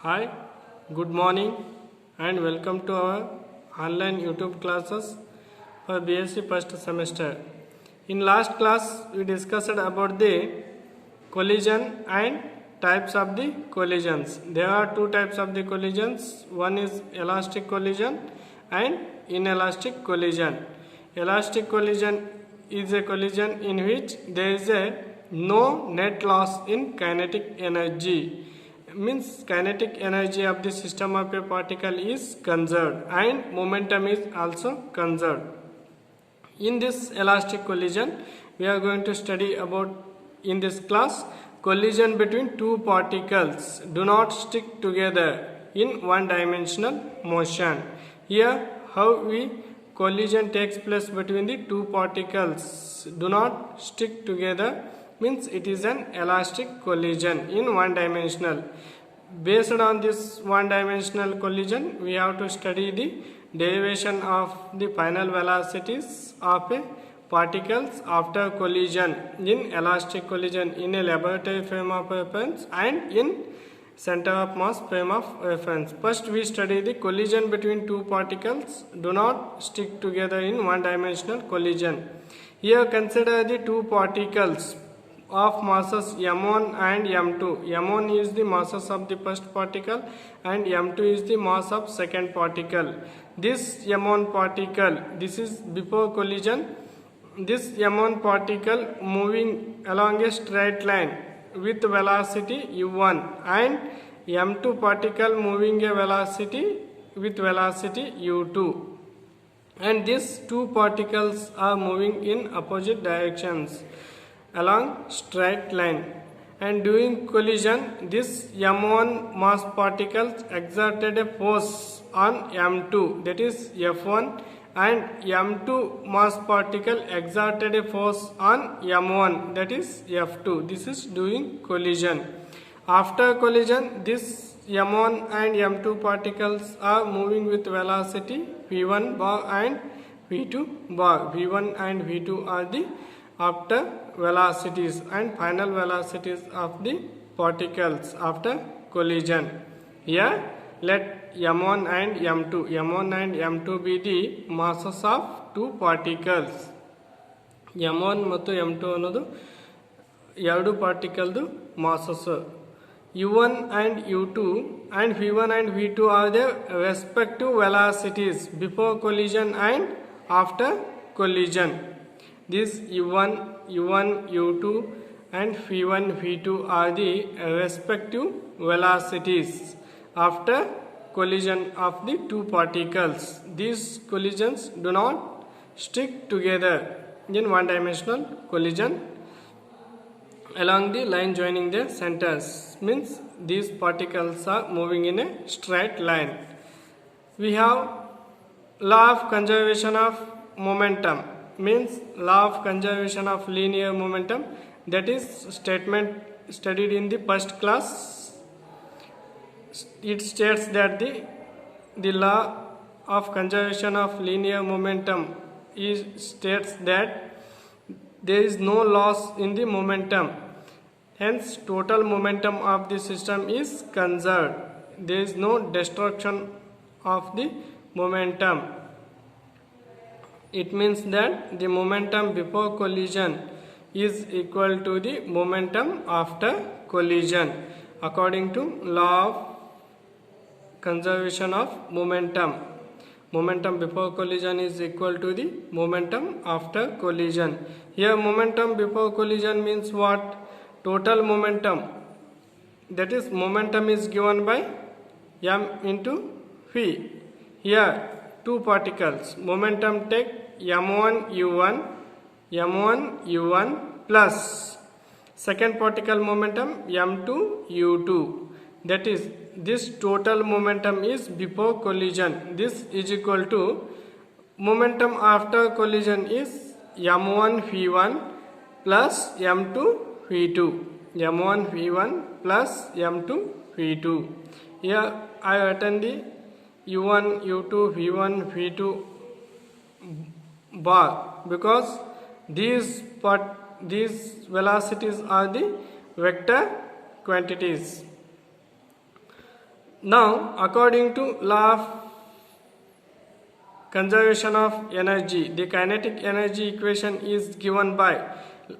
Hi, good morning and welcome to our online YouTube classes for BSc first semester. In last class we discussed about the collision and types of the collisions. There are two types of the collisions. One is elastic collision and inelastic collision. Elastic collision is a collision in which there is a no net loss in kinetic energy. Means kinetic energy of the system of a particle is conserved and momentum is also conserved. In this elastic collision we are going to study about in this class collision between two particles do not stick together in one dimensional motion. Here how collision takes place between the two particles do not stick together means it is an elastic collision in one dimensional. Based on this one dimensional collision we have to study the derivation of the final velocities of a particles after collision in elastic collision in a laboratory frame of reference and in center of mass frame of reference. First we study the collision between two particles do not stick together in one dimensional collision. Here consider the two particles of masses m1 and m2. m1 is the masses of the first particle and m2 is the mass of second particle. This m1 particle, this is before collision, this m1 particle moving along a straight line with velocity u1 and m2 particle moving a velocity with velocity u2, and these two particles are moving in opposite directions along straight line, and during collision this m1 mass particles exerted a force on m2, that is f1, and m2 mass particle exerted a force on m1, that is f2. This is during collision. After collision this m1 and m2 particles are moving with velocity v1 bar and v2 bar. v1 and v2 are the after velocities and final velocities of the particles after collision. Here let m1 and m2 be the masses of two particles. m1 ಮತ್ತು m2 ಅನ್ನೋದು ಎರಡು ಪಾರ್ಟಿಕಲ್ದು masses. u1 and u2 and v1 and v2 are their respective velocities before collision and after collision. This u1, u2 and v1, v2 are the respective velocities after collision of the two particles. These collisions do not stick together in one dimensional collision along the line joining their centers, means these particles are moving in a straight line. We have law of conservation of momentum, means law of conservation of linear momentum, that is statement studied in the first class. It states that the law of conservation of linear momentum states that there is no loss in the momentum, hence total momentum of the system is conserved. There is no destruction of the momentum. It means that the momentum before collision is equal to the momentum after collision according to law of conservation of momentum. Momentum before collision is equal to the momentum after collision. Here momentum before collision means what? Total momentum, that is momentum is given by m into v. Here two particles, momentum take m1 u1 plus second particle momentum m2 u2, that is this total momentum is before collision. This is equal to momentum after collision is m1 v1 plus m2 v2, m1 v1 plus m2 v2. Here I written the u1 u2 v1 v2 bar because these velocities are the vector quantities. Now, according to law of conservation of energy, the kinetic energy equation is given by,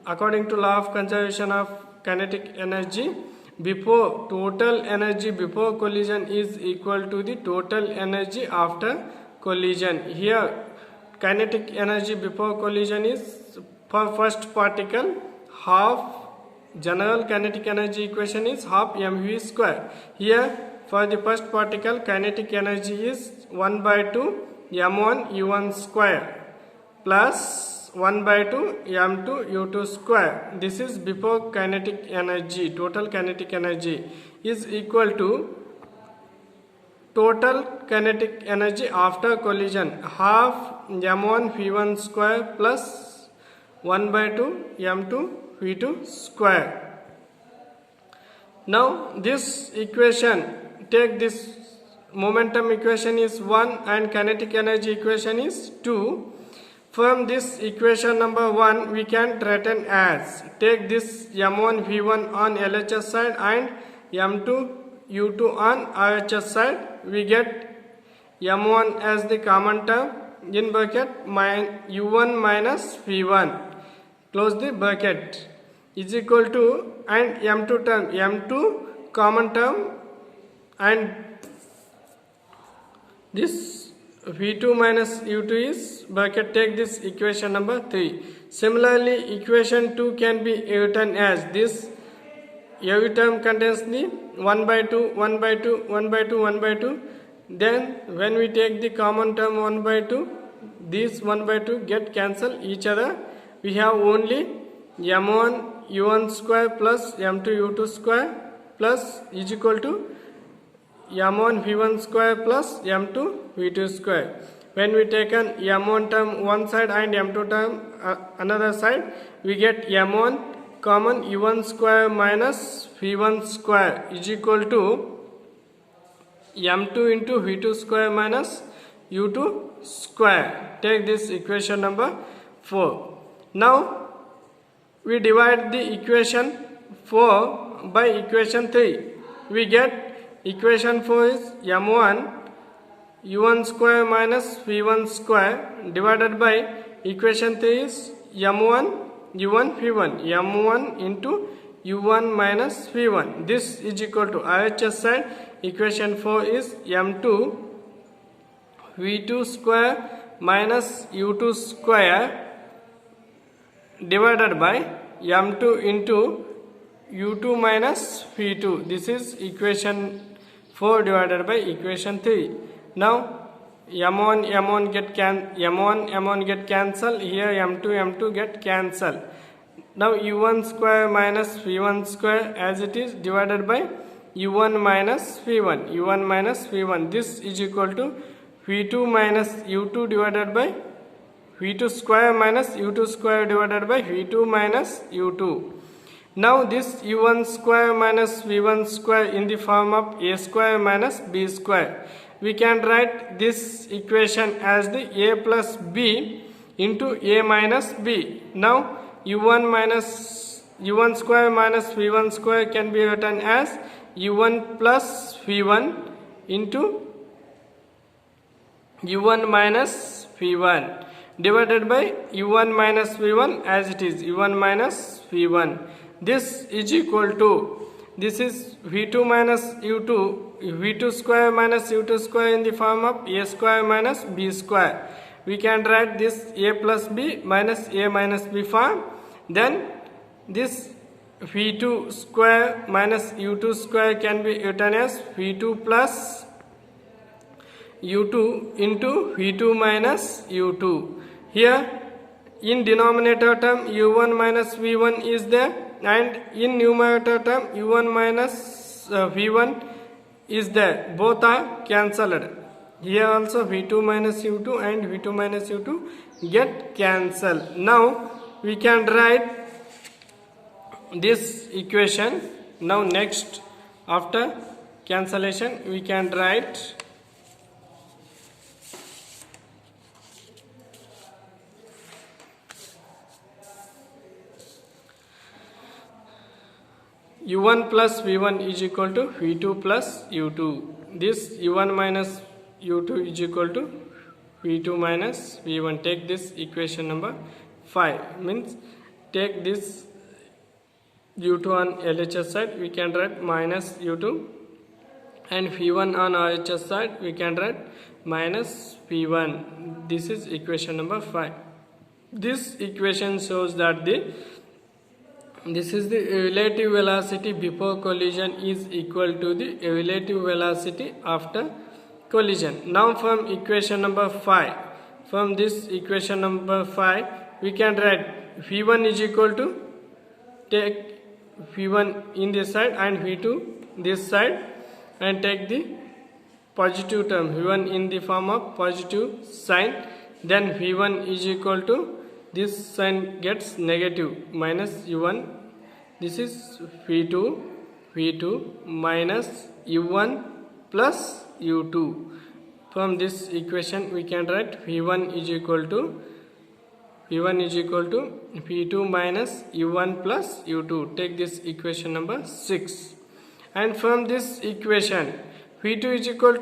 according to law of conservation of kinetic energy, before total energy before collision is equal to the total energy after collision. Here kinetic energy before collision is, for first particle, half, general kinetic energy equation is half mv square. Here for the first particle kinetic energy is 1 by 2 m1 u1 square plus 1 by 2 m2 u2 square. This is before kinetic energy. Total kinetic energy is equal to total kinetic energy after collision, half m1 v1 square plus 1 by 2 m2 v2 square. Now this equation, take this momentum equation is 1 and kinetic energy equation is 2. From this equation number 1 we can written as, take this m1 v1 on LHS side and m2 u2 on RHS side, we get m1 as the common term in bracket u1 minus v1, close the bracket, is equal to, and m2 term, m2 common term, and this v2 minus u2 is bracket, take this equation number 3. Similarly equation 2 can be written as this, every term contains the 1 by 2 1 by 2 1 by 2 1 by 2, then when we take the common term 1 by 2, these 1 by 2 get cancel each other, we have only m1 u1 square plus m2 u2 square plus is equal to m1 v1 square plus m2 v2 square. When we take an m1 term one side and m2 term another side, we get m1 common u1 square minus v1 square is equal to m2 into v2 square minus u2 square. Take this equation number 4. Now we divide the equation 4 by equation 3. We get equation 4 is m1 u1 square minus v1 square divided by equation 3 is m1 u1 v1, m1 into u1 minus v1. This is equal to RHS side, equation 4 is m2 v2 square minus u2 square divided by m2 into u2 minus v2. This is equation 4 divided by equation 3. Now m1 get cancel, here m2 get cancel. Now u1 square minus v1 square as it is divided by u1 minus v1. This is equal to v2 minus u2 divided by v2 square minus u2 square divided by v2 minus u2. Now this u1 square minus v1 square in the form of a square minus b square. We can write this equation as the a plus b into a minus b. Now u1 square minus v1 square can be written as u1 plus v1 into u1 minus v1 divided by u1 minus v1 as it is, u1 minus v1. This is equal to, this is v2 minus u2, v2 square minus u2 square in the form of a square minus b square. We can write this a plus b minus a minus b form. Then this v2 square minus u2 square can be written as v2 plus u2 into v2 minus u2. Here in denominator term u1 minus v1 is there, and in numerator term u1 minus v1 is there. Both are cancelled. Here also v2 minus u2 and v2 minus u2 get cancelled. Now we can write this equation. Now next, after cancellation, we can write u1 plus v1 is equal to v2 plus u2. This u1 minus u2 is equal to v2 minus v1. Take this equation number 5. Means take this u2 on LHS side, we can write minus u2, and v1 on RHS side we can write minus v1. This is equation number 5. This equation shows that this is the relative velocity before collision is equal to the relative velocity after collision. Now from equation number 5, from this equation number 5 we can write v1 is equal to, take v1 in this side and v2 this side, and take the positive term v1 in the form of positive sign. Then v1 is equal to, this sign gets negative, minus u1. This is v2 minus u1 plus u2. From this equation we can write v1 is equal to v2 minus u1 plus u2. Take this equation number 6. And from this equation v2 is equal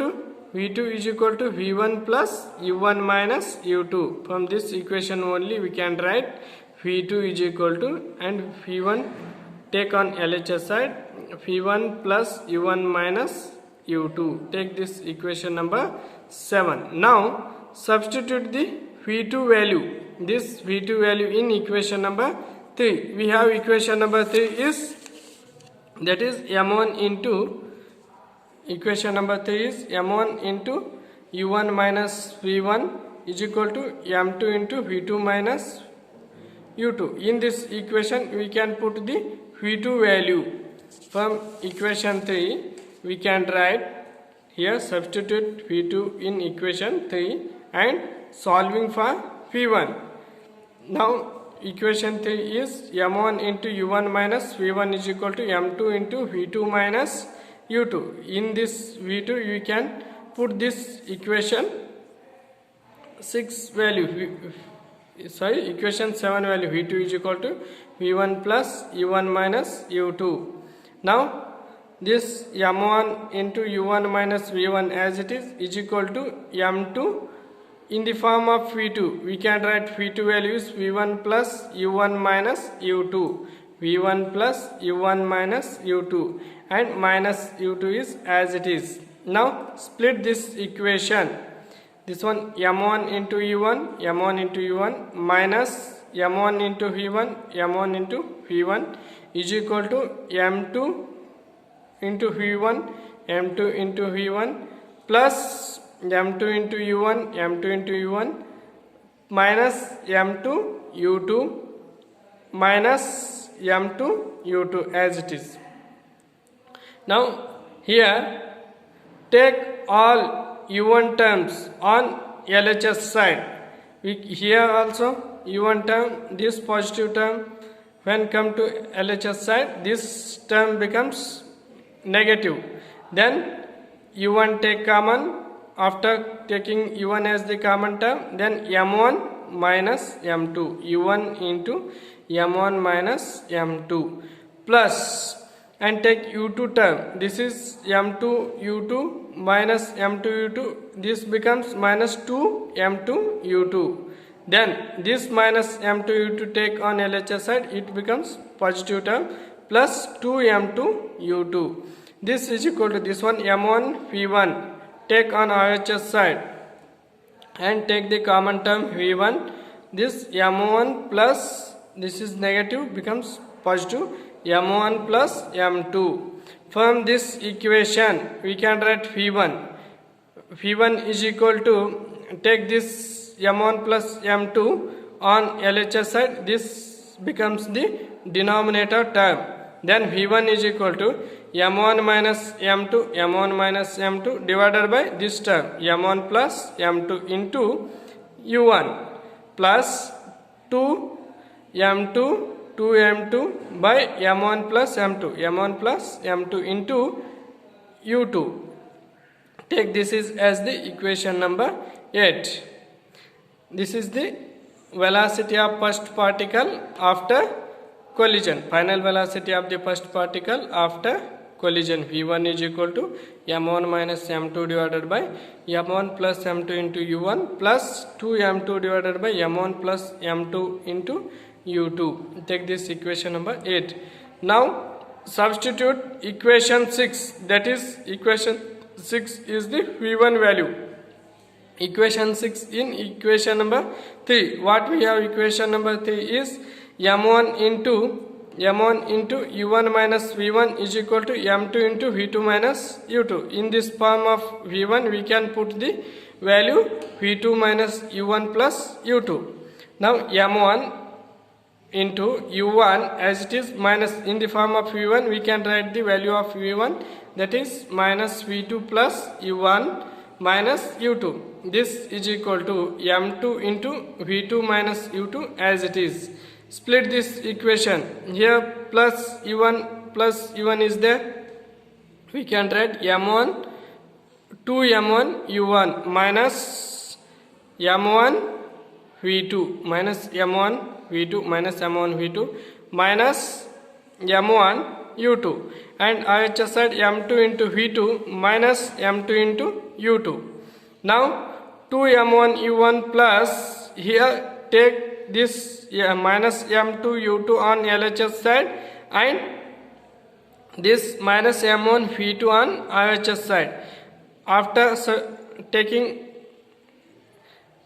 to v1 plus u1 minus u2. From this equation only we can write v2 is equal to, and v1 take on LHS side, v1 plus u1 minus u2. Take this equation number 7. Now substitute the v2 value, this v2 value in equation number 3. We have equation number 3 is, that is m1 into, equation number 3 is m1 into u1 minus v1 is equal to m2 into v2 minus u2. In this equation we can put the v2 value. From equation 3 we can write here, substitute v2 in equation 3 and solving for v1. Now equation 3 is m1 into u1 minus v1 is equal to m2 into v2 minus u2. In this v2 you can put this equation 6 value, equation 7 value, v2 is equal to v1 plus u1 minus u2. Now this m1 into u1 minus v1 as it is equal to m2 in the form of v2. We can write v2 value is v1 plus u1 minus u2, v1 plus u1 minus u2, and minus u2 is as it is. Now split this equation, this one m1 into u1 minus m1 into v1 is equal to m2 into v1 plus m2 into u1 minus m2 u2 minus m2 u2 as it is. Now here take all u1 terms on LHS side. Here also u1 term, this positive term, when come to LHS side this term becomes negative. Then u1 take common. After taking u1 as the common term, then m1 minus m2, u1 into m1 minus m2 plus, and take u2 term, this is m2 u2 minus m2 u2, this becomes minus 2 m2 u2. Then this minus m2 u2 take on LHS side, it becomes positive term plus 2 m2 u2. This is equal to this one m1 v1. Take on RHS side and take the common term v1. This m1 plus, this is negative, becomes positive, m1 plus m2. From this equation we can write v1 is equal to, take this m1 plus m2 on LHS side, this becomes the denominator term. Then v1 is equal to m1 minus m2 divided by this term m1 plus m2 into u1 plus 2m2 by m1 plus m2 into u2. Take this is as the equation number 8. This is the velocity of first particle after collision. Final velocity of the first particle after collision, v1 is equal to m1 minus m2 divided by m1 plus m2 into u1 plus 2m2 divided by m1 plus m2 into u2. Take this equation number 8. Now substitute equation 6, that is equation 6 is the v1 value. Equation 6 in equation number 3. What we have equation number 3 is m1 into u1 minus v1 is equal to m2 into v2 minus u2. In this form of v1 we can put the value v2 minus u1 plus u2. Now m1 into u1 as it is minus, in the form of v1 we can write the value of v1, that is minus v2 plus u1 minus u2. This is equal to m2 into v2 minus u2 as it is. Split this equation. Here plus u1 is there. We can write m1 2m1 u1 minus m1 v2 minus m1 v2 minus m1 v2 minus m1 u2, and RHS side m2 into v2 minus m2 into u2. Now 2m1 u1 plus, here take this minus m2 u2 on LHS side and this minus m1 v2 on RHS side. After taking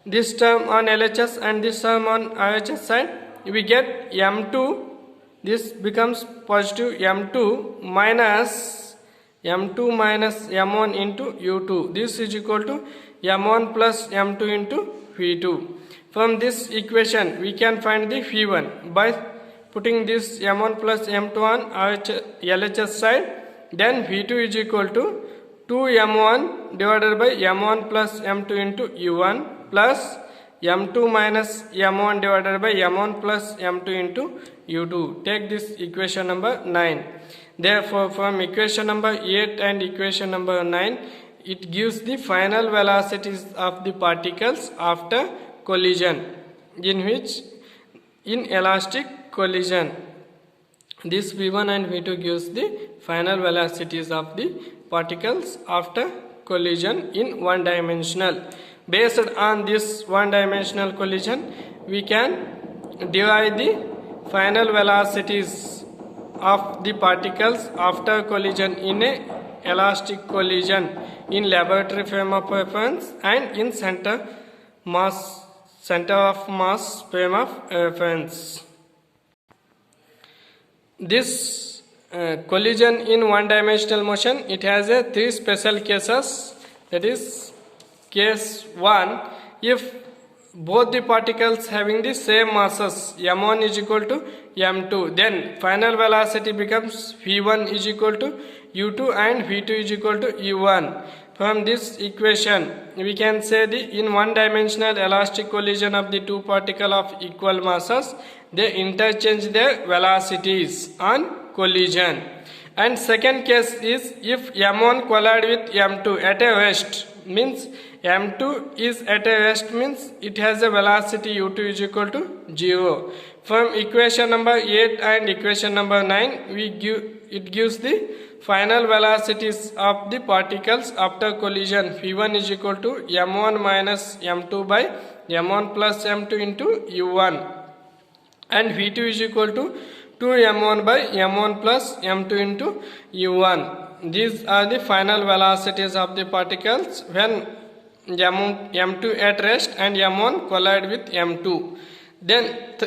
this term on LHS and this term on RHS side, we get m2, this becomes positive m2 minus m1 into u2. This is equal to m1 plus m2 into v2. From this equation we can find the v1 by putting this m1 plus m2 on LHS side. Then v2 is equal to 2m1 divided by m1 plus m2 into u1 plus m2 minus m1 divided by m1 plus m2 into u2. Take this equation number 9. Therefore from equation number 8 and equation number 9, it gives the final velocities of the particles after collision, in elastic collision. This v1 and v2 gives the final velocities of the particles after collision in one dimensional. Based on this one dimensional collision, we can divide the final velocities of the particles after collision in a elastic collision in laboratory frame of reference and in center of mass frame of reference. This collision in one dimensional motion, it has a 3 special cases. That is, case 1, if both the particles having the same masses, m1 is equal to m2, then final velocity becomes v1 is equal to u2 and v2 is equal to u1. From this equation we can say the in one dimensional elastic collision of the two particles of equal masses, they interchange their velocities on collision. And second case is if m1 collide with m2 at a rest, means m2 is at a rest, means it has a velocity u2 is equal to 0. From equation number 8 and equation number 9, it gives the final velocities of the particles after collision. v1 is equal to m1 minus m2 by m1 plus m2 into u1, and v2 is equal to 2m1 by m1 plus m2 into u1. These are the final velocities of the particles when m2 at rest and m1 collide with m2. Then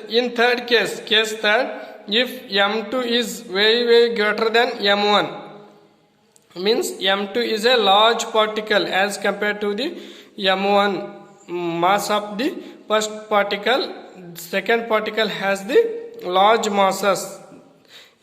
in third case, case third, if m2 is very greater than m1, means m2 is a large particle as compared to the m1 mass of the first particle, second particle has the large masses.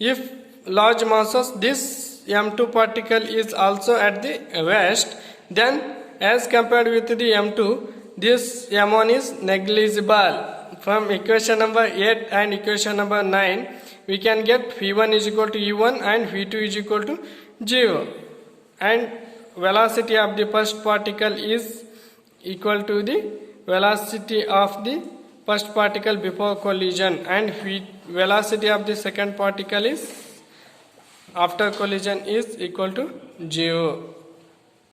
If large masses, this m2 particle is also at the rest, then as compared with the m2, this m1 is negligible. From equation number 8 and equation number 9, we can get v1 is equal to u1 and v2 is equal to 0, and velocity of the first particle is equal to the velocity of the first particle before collision and velocity of the second particle is after collision is equal to 0.